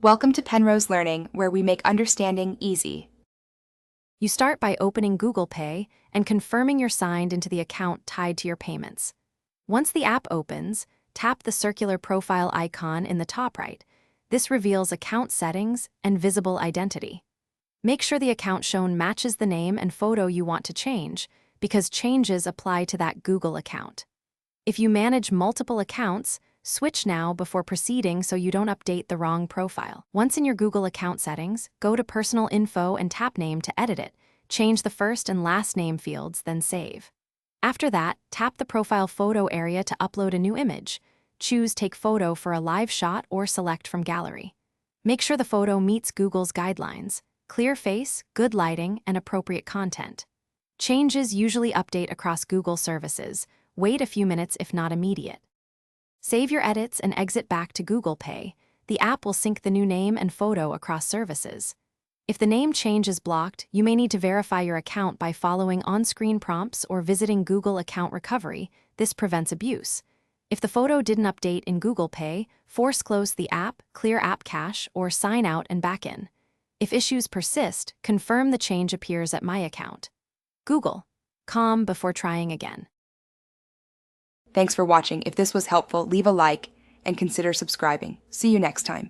Welcome to Penrose Learning, where we make understanding easy. You start by opening Google Pay and confirming you're signed into the account tied to your payments. Once the app opens, tap the circular profile icon in the top right. This reveals account settings and visible identity. Make sure the account shown matches the name and photo you want to change, because changes apply to that Google account. If you manage multiple accounts, switch now before proceeding so you don't update the wrong profile. Once in your Google account settings, go to Personal Info and tap Name to edit it. Change the first and last name fields, then save. After that, tap the profile photo area to upload a new image. Choose Take Photo for a live shot or select from gallery. Make sure the photo meets Google's guidelines: clear face, good lighting, and appropriate content. Changes usually update across Google services. Wait a few minutes if not immediate. Save your edits and exit back to Google Pay. The app will sync the new name and photo across services. If the name change is blocked, you may need to verify your account by following on-screen prompts or visiting Google Account Recovery. This prevents abuse. If the photo didn't update in Google Pay, force close the app, clear app cache, or sign out and back in. If issues persist, confirm the change appears at My Account. Google. Calm before trying again. Thanks for watching. If this was helpful, leave a like and consider subscribing. See you next time.